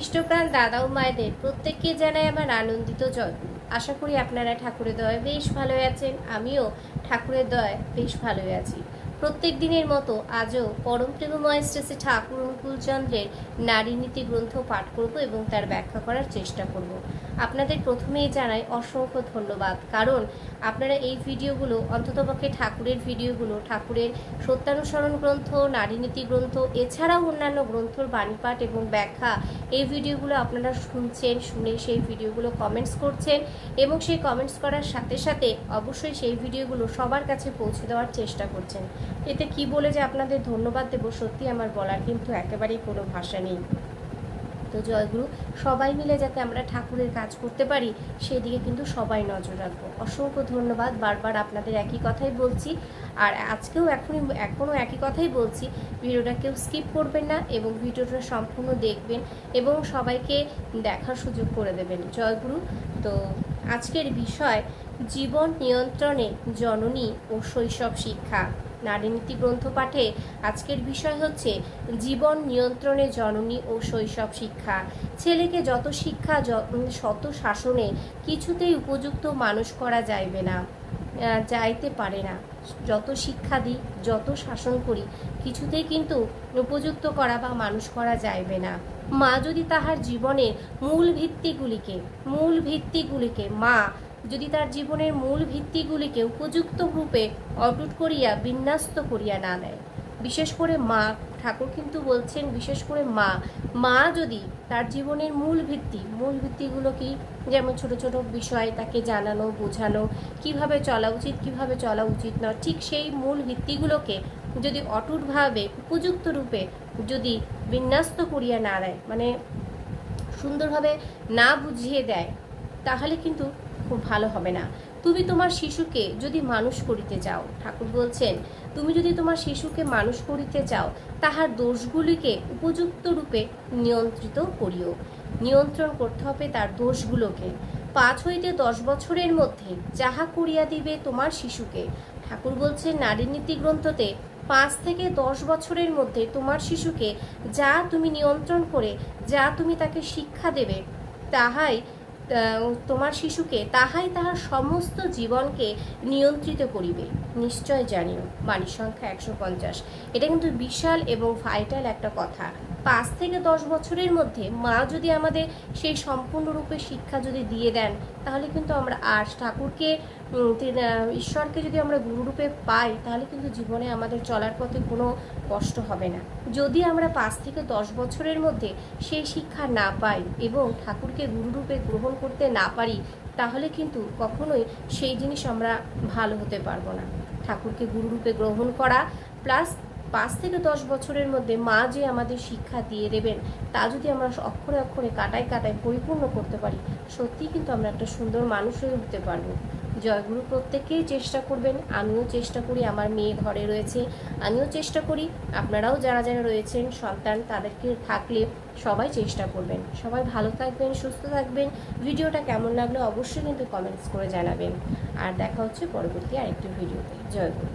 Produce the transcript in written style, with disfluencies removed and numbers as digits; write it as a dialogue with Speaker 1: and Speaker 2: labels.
Speaker 1: ইষ্টপ্রাণ দাদা ও মায়েদের প্রত্যেককে জানাই আমার আনন্দিত জয়গুরু। আশা করি আপনারা ঠাকুরের দয়ায় বেশ ভালো আছেন। আমিও ঠাকুরের দয়ায় বেশ ভালো আছি। প্রত্যেক দিনের মতো আজও পরম প্রেমময় শ্রী ঠাকুর অনুকূলচন্দ্রের নারী নীতি গ্রন্থ পাঠ করব এবং তার ব্যাখ্যা করার চেষ্টা করব। আপনাদের প্রথমেই জানাই অসংখ্য ধন্যবাদ, কারণ আপনারা এই ভিডিওগুলো, অন্ততপক্ষে ঠাকুরের ভিডিওগুলো, ঠাকুরের সত্যানুসরণ গ্রন্থ, নারী নীতি গ্রন্থ, এছাড়াও অন্যান্য গ্রন্থর বাণীপাঠ এবং ব্যাখ্যা, এই ভিডিওগুলো আপনারা শুনছেন, শুনে সেই ভিডিওগুলো কমেন্টস করছেন এবং সেই কমেন্টস করার সাথে সাথে অবশ্যই সেই ভিডিওগুলো সবার কাছে পৌঁছে দেওয়ার চেষ্টা করছেন। এতে কি বলে যে আপনাদের ধন্যবাদ দেব, সত্যি আমার বলার কিন্তু একেবারেই কোনো ভাষা নেই। তো জয়গুরু, সবাই মিলে যাতে আমরা ঠাকুরের কাজ করতে পারি সেদিকে কিন্তু সবাই নজর রাখবো। অসংখ্য ধন্যবাদ। বারবার আপনাদের একই কথাই বলছি, আর আজকেও এখনও একই কথাই বলছি, ভিডিওটা কেউ স্কিপ করবেন না এবং ভিডিওটা সম্পূর্ণ দেখবেন এবং সবাইকে দেখার সুযোগ করে দেবেন। জয়গুরু। তো আজকের বিষয় জীবন নিয়ন্ত্রণে জননী ও শৈশব শিক্ষা। নারী নীতি গ্রন্থ পাঠে আজকের বিষয় হচ্ছে জীবন নিয়ন্ত্রণে জননী ও শৈশব শিক্ষা। ছেলেকে যত শিক্ষা, শত শাসনে কিছুতেই উপযুক্ত মানুষ করা যাইতে পারে না। যত শিক্ষা দিই, যত শাসন করি, কিছুতেই কিন্তু উপযুক্ত করা বা মানুষ করা যাইবে না। মা যদি তাহার জীবনের মূল ভিত্তিগুলিকে মা যদি তার জীবনের মূল ভিত্তিগুলিকে উপযুক্ত রূপে অটুট করিয়া বিন্যস্ত করিয়া না দেয়, বিশেষ করে মা, ঠাকুর কিন্তু বলছেন বিশেষ করে মা যদি তার জীবনের মূল ভিত্তিগুলো কি, যেমন ছোট ছোট বিষয় তাকে জানানো, বোঝানো, কিভাবে চলা উচিত, কিভাবে চলা উচিত না, ঠিক সেই মূল ভিত্তিগুলোকে যদি অটুটভাবে উপযুক্ত রূপে যদি বিন্যস্ত করিয়া না দেয়, মানে সুন্দরভাবে না বুঝিয়ে দেয়, তাহলে কিন্তু খুব ভালো হবে না। তুমি তোমার শিশুকে যদি মানুষ করিতে চাও, ঠাকুর বলছেন, তুমি যদি তোমার শিশুকে মানুষ করিতে চাও, তাহার দোষগুলিকে উপযুক্ত রূপে নিয়ন্ত্রণ করতে হবে তার দোষগুলোকে। 5 হইতে 10 বছরের মধ্যে যাহা করিয়া দিবে তোমার শিশুকে, ঠাকুর বলছেন নারী নীতি গ্রন্থতে 5 থেকে 10 বছরের মধ্যে তোমার শিশুকে যা তুমি নিয়ন্ত্রণ করে, যা তুমি তাকে শিক্ষা দেবে, তাহাই তোমার শিশুকে তাহার সমস্ত জীবনকে নিয়ন্ত্রিত করিবে। নিশ্চয় জানিও। বাণী সংখ্যা 150। এটা কিন্তু বিশাল এবং ভাইটাল একটা কথা। 5 থেকে 10 বছরের মধ্যে মা যদি আমাদের সেই সম্পূর্ণরূপে শিক্ষা যদি দিয়ে দেন, তাহলে কিন্তু আমরা আর ঠাকুরকে, ঈশ্বরকে যদি আমরা গুরুরূপে পাই, তাহলে কিন্তু জীবনে আমাদের চলার পথে কোনো কষ্ট হবে না। যদি আমরা 5 থেকে 10 বছরের মধ্যে সেই শিক্ষা না পাই এবং ঠাকুরকে গুরুরূপে গ্রহণ করতে না পারি, তাহলে কিন্তু কখনোই সেই জিনিস আমরা ভালো হতে পারবো না। ঠাকুরকে গুরুরূপে গ্রহণ করা প্লাস 5 থেকে 10 বছরের মধ্যে মা যে আমাদের শিক্ষা দিয়ে দেবেন, তা যদি আমরা অক্ষরে অক্ষরে কাটায় পরিপূর্ণ করতে পারি, সত্যিই কিন্তু আমরা একটা সুন্দর মানুষ হয়ে উঠতে পারবো। জয়গুরু। প্রত্যেকেই চেষ্টা করবেন, আমিও চেষ্টা করি, আমার মেয়ে ঘরে রয়েছে, আমিও চেষ্টা করি, আপনারাও যারা যারা রয়েছেন সন্তান, তাদেরকে থাকলে সবাই চেষ্টা করবেন। সবাই ভালো থাকবেন, সুস্থ থাকবেন। ভিডিওটা কেমন লাগলো অবশ্যই কিন্তু কমেন্টস করে জানাবেন। আর দেখা হচ্ছে পরবর্তী আরেকটি ভিডিওতে। জয়গুরু।